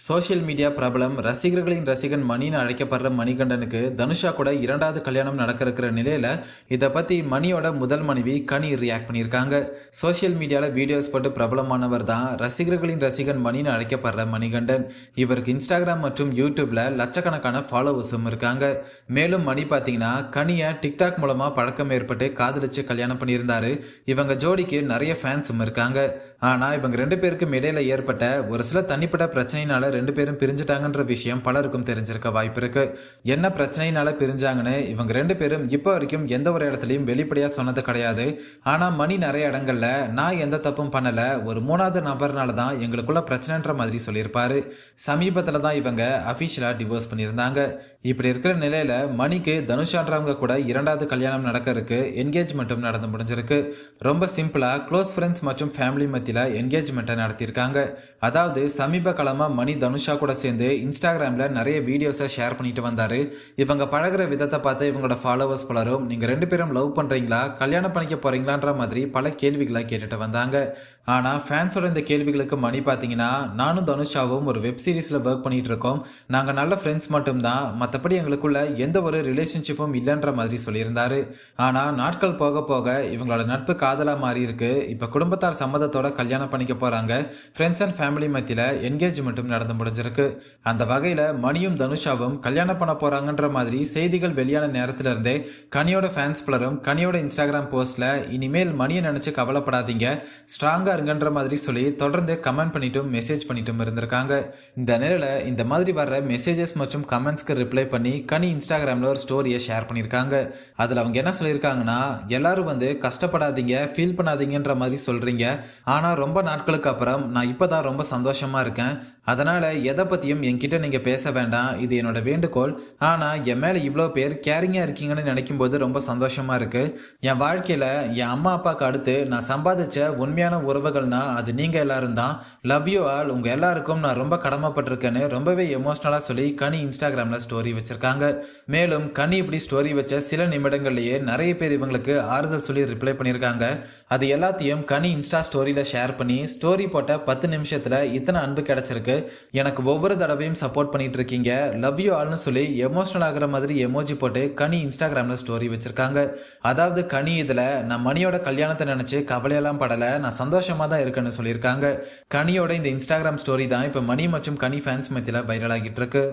Social media பிரபலம் ரசிகர்களின் ரசிகன் மணின்னு அழைக்கப்படுற மணிகண்டனுக்கு தனுஷா கூட இரண்டாவது கல்யாணம் நடக்க இருக்கிற நிலையில இதை பத்தி மணியோட முதல் மனைவி கனி ரியாக்ட் பண்ணியிருக்காங்க. சோஷியல் மீடியால வீடியோஸ் போட்டு பிரபலமானவர் தான் ரசிகர்களின் ரசிகன் மணின்னு அழைக்கப்படுற மணிகண்டன். இவருக்கு இன்ஸ்டாகிராம் மற்றும் யூடியூப்ல லட்சக்கணக்கான ஃபாலோவர்ஸும் இருக்காங்க. மேலும் மணி பார்த்தீங்கன்னா கனியை டிக்டாக் மூலமா பழக்கம் ஏற்பட்டு காதலிச்சு கல்யாணம் பண்ணியிருந்தாரு. இவங்க ஜோடிக்கு நிறைய ஃபேன்ஸும் இருக்காங்க. ஆனா இவங்க ரெண்டு பேருக்கும் இடையில ஏற்பட்ட ஒரு சில தனிப்பட்ட பிரச்சனையினால ரெண்டு பேரும் பிரிஞ்சுட்டாங்கன்ற விஷயம் பலருக்கும் தெரிஞ்சிருக்க வாய்ப்பு இருக்கு. என்ன பிரச்சனையினால பிரிஞ்சாங்கன்னு இவங்க ரெண்டு பேரும் இப்போ வரைக்கும் எந்த ஒரு இடத்துலையும் வெளிப்படையா சொன்னது கிடையாது. ஆனா மணி நிறைய இடங்கள்ல நான் எந்த தப்பும் பண்ணல, ஒரு மூணாவது நபர்னால தான் எங்களுக்குள்ள பிரச்சனைன்ற மாதிரி சொல்லியிருப்பாரு. சமீபத்துல தான் இவங்க அபிஷியலா டிவோர்ஸ் பண்ணியிருந்தாங்க. இப்படி இருக்கிற நிலையில மணிக்கு தனுஷான்றவங்க கூட இரண்டாவது கல்யாணம் நடக்க இருக்கு. என்கேஜ்மெண்ட்டும் நடந்து முடிஞ்சிருக்கு. ரொம்ப சிம்பிளா க்ளோஸ் ஃப்ரெண்ட்ஸ் மற்றும் ஃபேமிலி மத்தியில என்கேஜ்மெண்ட்டை நடத்தியிருக்காங்க. அதாவது சமீப காலமா மணி தனுஷா கூட சேர்ந்து இன்ஸ்டாகிராம்ல நிறைய வீடியோஸை ஷேர் பண்ணிட்டு வந்தாரு. இவங்க பழகுற விதத்தை பார்த்து இவங்களோட ஃபாலோவர்ஸ் பலரும் நீங்க ரெண்டு பேரும் லவ் பண்றீங்களா, கல்யாணம் பண்ணிக்க போறீங்களான்ற மாதிரி பல கேள்விகளை கேட்டுட்டு வந்தாங்க. ஆனா ஃபேன்ஸோட இந்த கேள்விகளுக்கு மணி பார்த்தீங்கன்னா, நானும் தனுஷாவும் ஒரு வெப் சீரிஸ்ல ஒர்க் பண்ணிட்டு இருக்கோம், நாங்க நல்ல ஃப்ரெண்ட்ஸ் மட்டும்தான், மற்றபடி எங்களுக்குள்ள எந்த ஒரு ரிலேஷன்ஷிப்பும் இல்லைன்ற மாதிரி சொல்லியிருந்தாரு. ஆனா நாட்கள் போக போக இவங்களோட நட்பு காதலா மாறி இருக்கு. இப்ப குடும்பத்தார் சம்மதத்தோட கல்யாணம் பண்ணிக்க போறாங்க. ஃப்ரெண்ட்ஸ் அண்ட் ஃபேமிலி மத்தியில என்கேஜ்மெண்ட்டும் நடந்து முடிஞ்சிருக்கு. அந்த வகையில மணியும் தனுஷாவும் கல்யாணம் பண்ண போறாங்கன்ற மாதிரி செய்திகள் வெளியான நேரத்துல இருந்தே கனியோட ஃபேன்ஸ் பலரும் கனியோட இன்ஸ்டாகிராம் போஸ்ட்ல இனிமேல் மணியை நினைச்சு கவலைப்படாதீங்க, ஸ்ட்ராங்கா இருங்கன்ற மாதிரி சொல்லி தொடர்ந்து கமெண்ட் பண்ணிட்டும் மெசேஜ் பண்ணிட்டும் இருந்திருக்காங்க. இந்த நிலையில இந்த மாதிரி வர்ற மெசேஜஸ் மற்றும் கமெண்ட்ஸ்க்கு ரிப்ளை பண்ணி கனி இன்ஸ்டாகிராம்ல ஒரு ஸ்டோரியை ஷேர் பண்ணியிருக்காங்க. அதுல அவங்க என்ன சொல்லியிருக்காங்கன்னா, எல்லாரும் கஷ்டப்படாதீங்க, ஃபீல் பண்ணாதீங்கன்ற மாதிரி சொல்றீங்க, ஆனா ரொம்ப நாட்களுக்கு அப்புறம் நான் இப்பதான் ரொம்ப சந்தோஷமா இருக்கேன். அதனால எதை பத்தியும் என்கிட்ட நீங்க பேச வேண்டாம், இது என்னோட வேண்டுகோள். ஆனா என் மேல இவ்வளோ பேர் கேரிங்கா இருக்கீங்கன்னு நினைக்கும் போது ரொம்ப சந்தோஷமா இருக்கு. என் வாழ்க்கையில என் அம்மா அப்பாவுக்கு அடுத்து நான் சம்பாதிச்ச உண்மையான உறவுகள்னா அது நீங்க எல்லாரும் தான். Love you all. உங்க எல்லாருக்கும் நான் ரொம்ப கடமைப்பட்டிருக்கேன்னு ரொம்பவே எமோஷனலா சொல்லி கனி இன்ஸ்டாகிராம்ல ஸ்டோரி வச்சிருக்காங்க. மேலும் கனி இப்படி ஸ்டோரி வச்ச சில நிமிடங்கள்லயே நிறைய பேர் இவங்களுக்கு ஆறுதல் சொல்லி ரிப்ளை பண்ணியிருக்காங்க. அது எல்லாத்தையும் கனி இன்ஸ்டா ஸ்டோரியில ஷேர் பண்ணி ஸ்டோரி போட்ட 10 நிமிஷத்துல இத்தனை அன்பு கிடைச்சிருக்கு, எனக்கு ஒவ்வொரு தடவையும் சப்போர்ட் பண்ணிட்டு இருக்கீங்க, லவ் யூ ஆல்னு சொல்லி எமோஷனல் ஆகிற மாதிரி எமோஜி போட்டு கனி இன்ஸ்டாகிராம்ல ஸ்டோரி வச்சிருக்காங்க. அதாவது கனி இதுல நான் மணியோட கல்யாணத்தை நினைச்சு கவலையெல்லாம் படல, நான் சந்தோஷமா தான் இருக்கேன்னு சொல்லியிருக்காங்க. கனியோட இந்த இன்ஸ்டாகிராம் ஸ்டோரி தான் இப்ப மணி மற்றும் கனி ஃபேன்ஸ் மத்தியில வைரல் ஆகிட்டு இருக்கு.